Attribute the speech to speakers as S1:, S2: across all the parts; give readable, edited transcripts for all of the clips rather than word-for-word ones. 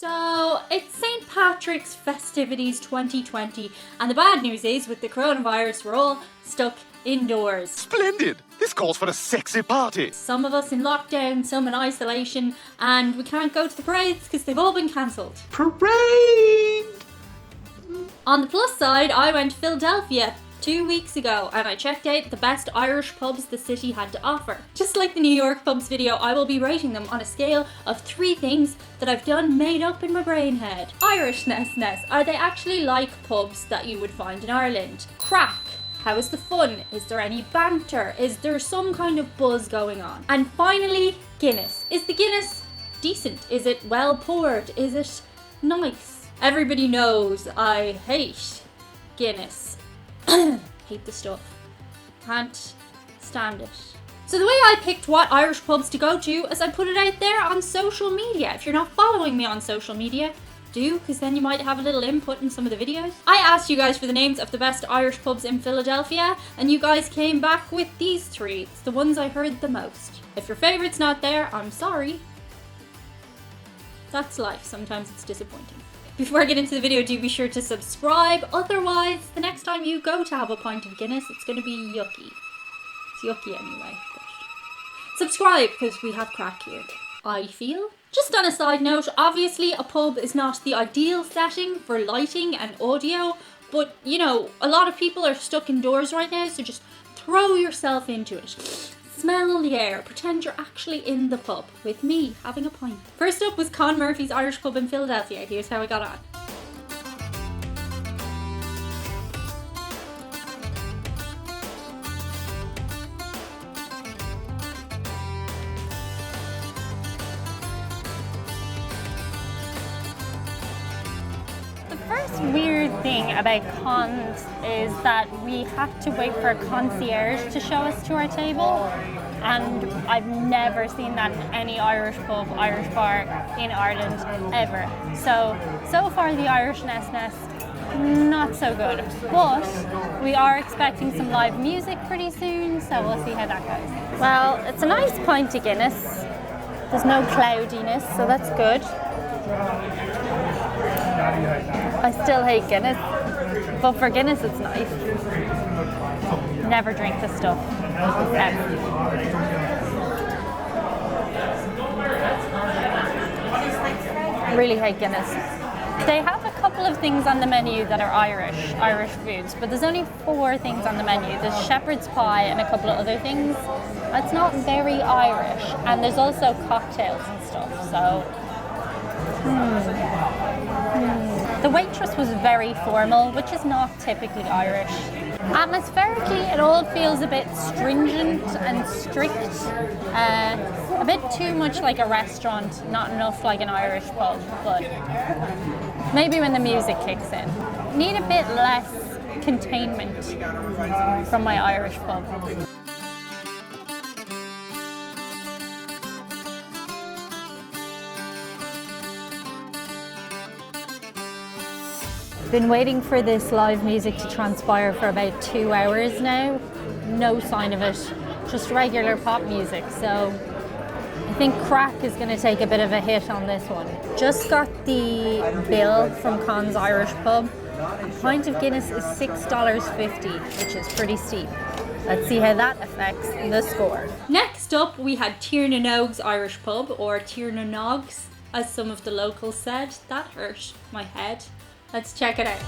S1: So, it's St. Patrick's festivities 2020, and the bad news is, with the coronavirus, we're all stuck indoors.
S2: Splendid! This calls for a sexy party.
S1: Some of us in lockdown, some in isolation, and we can't go to the parades because they've all been cancelled.
S2: Parade!
S1: On the plus side, I went to Philadelphia 2 weeks ago and I checked out the best Irish pubs the city had to offer. Just like the New York pubs video, I will be rating them on a scale of 3 things that I've done made up in my brain head. Irishness. Are they actually like pubs that you would find in Ireland? Crack. How is the fun? Is there any banter? Is there some kind of buzz going on? And finally, Guinness. Is the Guinness decent? Is it well poured? Is it nice? Everybody knows I hate Guinness. Hate the stuff. Can't stand it. So the way I picked what Irish pubs to go to is I put it out there on social media. If you're not following me on social media, do, because then you might have a little input in some of the videos. I asked you guys for the names of the best Irish pubs in Philadelphia, and you guys came back with these 3. It's the ones I heard the most. If your favourite's not there, I'm sorry. That's life. Sometimes it's disappointing. Before I get into the video, do be sure to subscribe. Otherwise, the next time you go to have a pint of Guinness, it's going to be yucky. It's yucky anyway. But subscribe, because we have crack here, I feel. Just on a side note, obviously a pub is not the ideal setting for lighting and audio, but you know, a lot of people are stuck indoors right now, so just throw yourself into it. Smell the air, pretend you're actually in the pub with me having a pint. First up was Con Murphy's Irish Pub in Philadelphia. Here's how I got on.
S3: The first weird thing about cons is that we have to wait for a concierge to show us to our table, and I've never seen that in any Irish pub, Irish bar in Ireland ever. So far the Irish Nest, not so good. But we are expecting some live music pretty soon, so we'll see how that goes. Well, it's a nice pint of Guinness. There's no cloudiness, so that's good. I still hate Guinness, but for Guinness it's nice. Never drink this stuff, ever. Really hate Guinness. They have a couple of things on the menu that are Irish foods, but there's only 4 things on the menu. There's shepherd's pie and a couple of other things. It's not very Irish, and there's also cocktails and stuff, so... The waitress was very formal, which is not typically Irish. Atmospherically, it all feels a bit stringent and strict, a bit too much like a restaurant, not enough like an Irish pub, but maybe when the music kicks in. Need a bit less containment from my Irish pub. Been waiting for this live music to transpire for about 2 hours now. No sign of it, just regular pop music. So I think crack is going to take a bit of a hit on this one. Just got the bill from Con's Irish Pub. A pint of Guinness is $6.50, which is pretty steep. Let's see how that affects the score.
S1: Next up, we had Tiernans' Irish Pub, or Tiernans, as some of the locals said. That hurt my head. Let's check it out.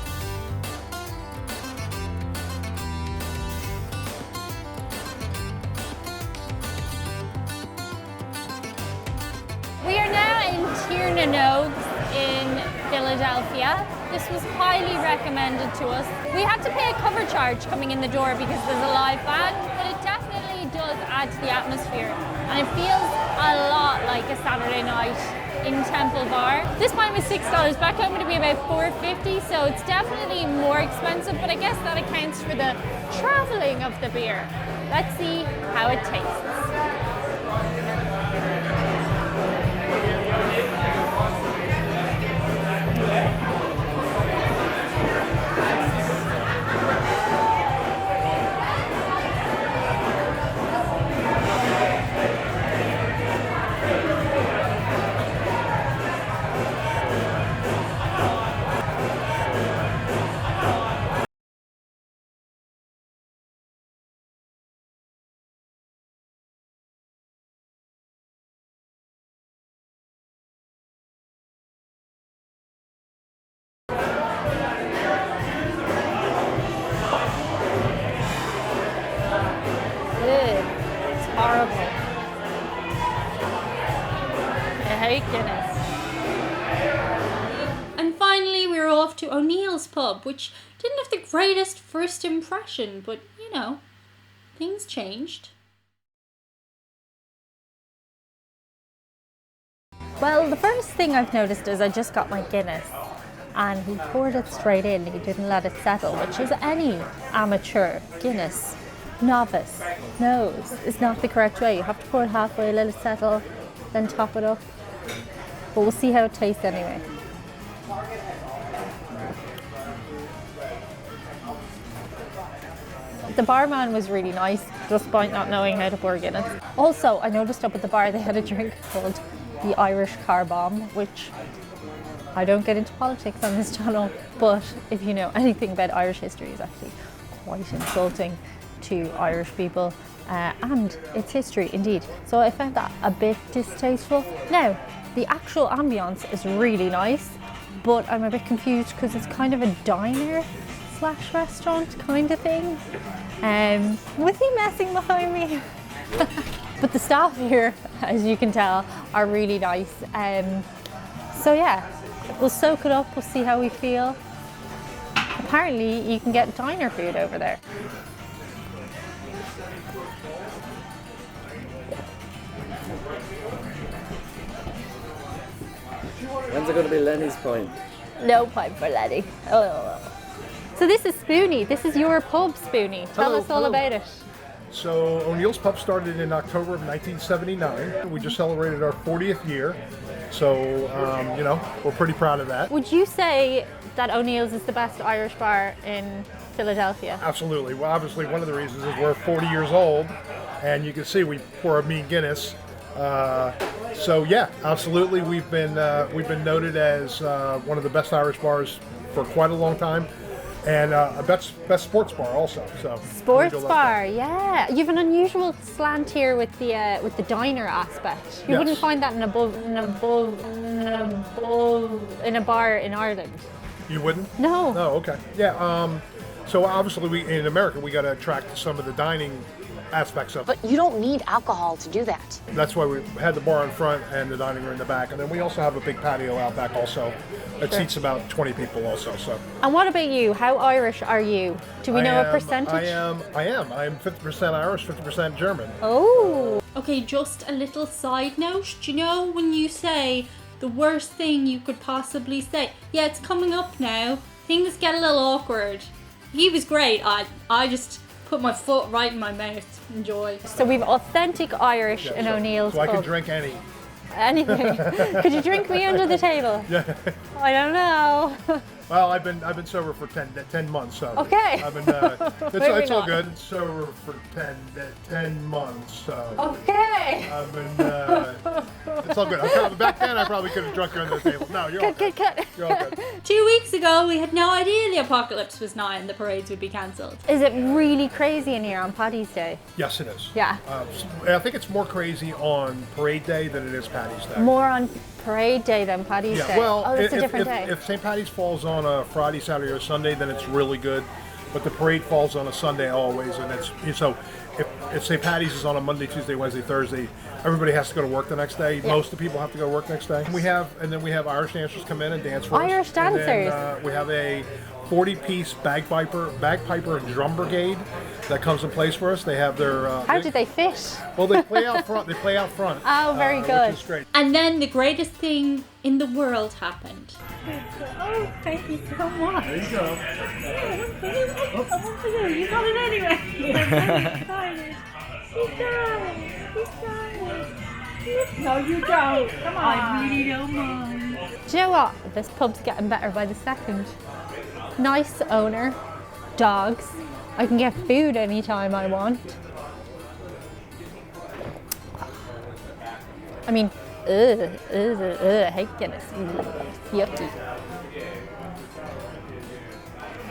S3: We are now in Tiernans in Philadelphia. This was highly recommended to us. We had to pay a cover charge coming in the door because there's a live band, but it definitely does add to the atmosphere. And it feels a lot like a Saturday night in Temple Bar. This pint was $6. Back home it would be about $4.50, so it's definitely more expensive, but I guess that accounts for the traveling of the beer. Let's see how it tastes.
S1: ONeills pub, which didn't have the greatest first impression, but you know, things changed.
S3: Well, the first thing I've noticed is I just got my Guinness and he poured it straight in. He didn't let it settle, which is any amateur Guinness novice knows is not the correct way. You have to pour it halfway, let it settle, then top it up. But we'll see how it tastes anyway. The barman was really nice, despite not knowing how to pour Guinness. Also, I noticed up at the bar they had a drink called the Irish Car Bomb, which I don't get into politics on this channel, but if you know anything about Irish history, it's actually quite insulting to Irish people and its history indeed. So I found that a bit distasteful. Now, the actual ambience is really nice, but I'm a bit confused because it's kind of a diner slash restaurant kind of thing. Was he messing behind me? But the staff here, as you can tell, are really nice. So yeah, we'll soak it up, we'll see how we feel. Apparently you can get diner food over there.
S4: When's it going to be Lenny's point?
S3: No point for Lenny. Oh. So this is Spoonie, this is your pub, Spoonie. Tell us all about it.
S5: So ONeills Pub started in October of 1979. We just celebrated our 40th year. So, you know, we're pretty proud of that.
S3: Would you say that ONeills is the best Irish bar in Philadelphia?
S5: Absolutely. Well, obviously one of the reasons is we're 40 years old, and you can see we pour a mean Guinness. So yeah, absolutely. We've been noted as one of the best Irish bars for quite a long time. And a best sports bar also. So
S3: sports bar, yeah. You have an unusual slant here with the diner aspect. You wouldn't find that in a bar in Ireland.
S5: You wouldn't?
S3: No.
S5: Oh, okay. Yeah. So obviously, in America, we got to attract some of the dining aspects of it.
S6: But you don't need alcohol to do that.
S5: That's why we had the bar in front and the dining room in the back, and then we also have a big patio out back also. It seats about 20 people also. So.
S3: And what about you? How Irish are you? Do we know a percentage?
S5: I am 50% Irish, 50% German.
S3: Oh.
S1: Okay, just a little side note. Do you know when you say the worst thing you could possibly say? Yeah, it's coming up now. Things get a little awkward. He was great. I just put my foot right in my mouth. Enjoy.
S3: So we've authentic Irish in O'Neill's
S5: So I
S3: pub.
S5: can drink any.
S3: Anything. Could you drink me under the table?
S5: Yeah.
S3: I don't know.
S5: Well, I've been sober for 10 months, so.
S3: Okay.
S5: I've been, it's all good. It's sober for 10 months, so.
S3: Okay.
S5: I've been, it's all good. Back then, I probably could have drunk you under the table. No, you're all good.
S3: Cut.
S5: You're all good.
S1: 2 weeks ago, we had no idea the apocalypse was nigh and the parades would be cancelled.
S3: Is it really crazy in here on Paddy's Day?
S5: Yes, it is.
S3: Yeah.
S5: I think it's more crazy on Parade Day than it is Paddy's Day.
S3: More on Parade Day than Paddy's Day.
S5: Well,
S3: oh, that's a different day.
S5: If St. Paddy's falls on a Friday, Saturday, or Sunday, then it's really good. But the parade falls on a Sunday always, and it's so. If St. Paddy's is on a Monday, Tuesday, Wednesday, Thursday, everybody has to go to work the next day. Yeah. Most of the people have to go to work next day. And then we have Irish dancers come in and dance for us.
S3: Irish dancers.
S5: And then, we have a 40-piece bagpiper and drum brigade that comes in place for us. They have their.
S3: How do they fit?
S5: Well, they play out front.
S3: Oh, very good.
S5: Which is great.
S1: And then the greatest thing in the world happened.
S7: Oh, thank you so much.
S5: There you go.
S7: I want for you. You got it anyway. I'm very excited. He's done. No, you don't. Come on. I really don't mind.
S3: Do you know what? This pub's getting better by the second. Nice owner, dogs. I can get food anytime I want. I mean, I hate Guinness. Yucky.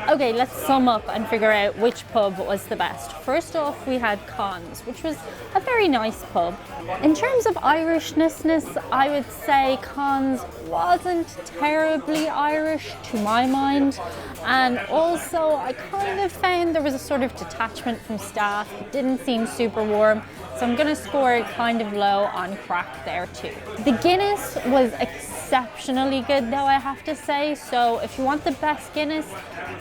S3: Okay, let's sum up and figure out which pub was the best. First off, we had Conn's, which was a very nice pub. In terms of Irishness, I would say Conn's wasn't terribly Irish to my mind. And also, I kind of found there was a sort of detachment from staff. It didn't seem super warm. So I'm going to score it kind of low on crack there too. The Guinness was exceptionally good though, I have to say. So if you want the best Guinness,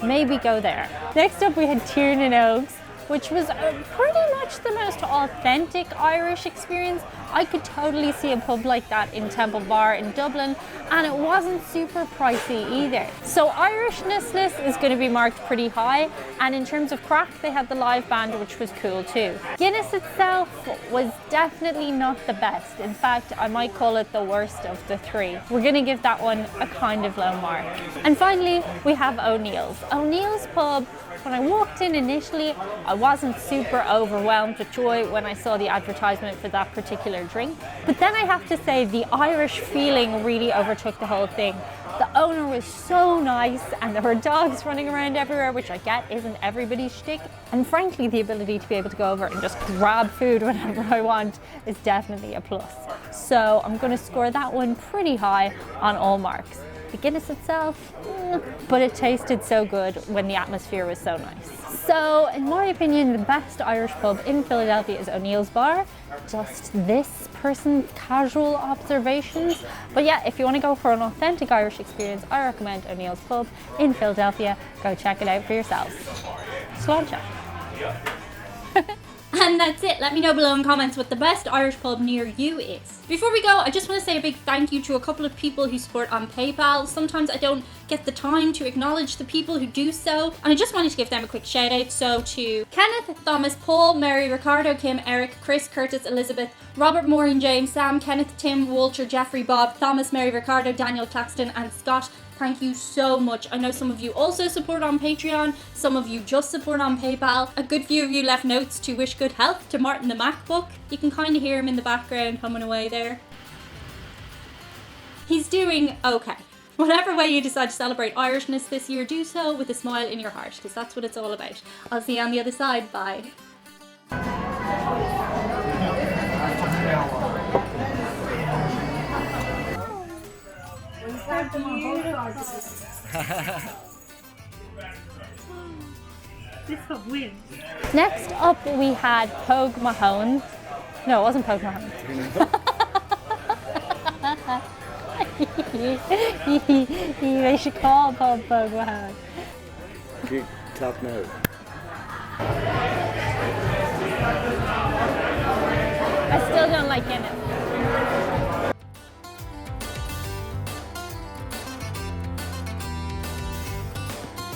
S3: maybe go there. Next up we had Tiernans, which was pretty much the most authentic Irish experience. I could totally see a pub like that in Temple Bar in Dublin, and it wasn't super pricey either. So Irishness list is going to be marked pretty high, and in terms of crack, they had the live band, which was cool too. Guinness itself was definitely not the best. In fact, I might call it the worst of the three. We're going to give that one a kind of low mark. And finally, we have ONeills. ONeills pub, when I walked in initially, I wasn't super overwhelmed with joy when I saw the advertisement for that particular drink. But then I have to say the Irish feeling really overtook the whole thing. The owner was so nice, and there were dogs running around everywhere, which I get isn't everybody's shtick. And frankly, the ability to be able to go over and just grab food whenever I want is definitely a plus. So I'm going to score that one pretty high on all marks. The Guinness itself, but it tasted so good when the atmosphere was so nice. So, in my opinion, the best Irish pub in Philadelphia is ONeills Bar. Just this person's casual observations. But yeah, if you want to go for an authentic Irish experience, I recommend ONeills Pub in Philadelphia. Go check it out for yourselves. Sláinte.
S1: And that's it. Let me know below in comments what the best Irish pub near you is. Before we go, I just want to say a big thank you to a couple of people who support on PayPal. Sometimes I don't get the time to acknowledge the people who do so, and I just wanted to give them a quick shout out. So to Kenneth, Thomas, Paul, Mary, Ricardo, Kim, Eric, Chris, Curtis, Elizabeth, Robert, Maureen, James, Sam, Kenneth, Tim, Walter, Jeffrey, Bob, Thomas, Mary, Ricardo, Daniel, Claxton and Scott. Thank you so much. I know some of you also support on Patreon, some of you just support on PayPal. A good few of you left notes to wish good health to Martin the MacBook. You can kind of hear him in the background humming away there. He's doing okay. Whatever way you decide to celebrate Irishness this year, do so with a smile in your heart, because that's what it's all about. I'll see you on the other side. Bye.
S7: This one wins.
S3: Next up, we had Pogue Mahone. No, it wasn't Pogue Mahone. They should call Pogue Mahone.
S4: Good top note.
S3: I still don't like Guinness.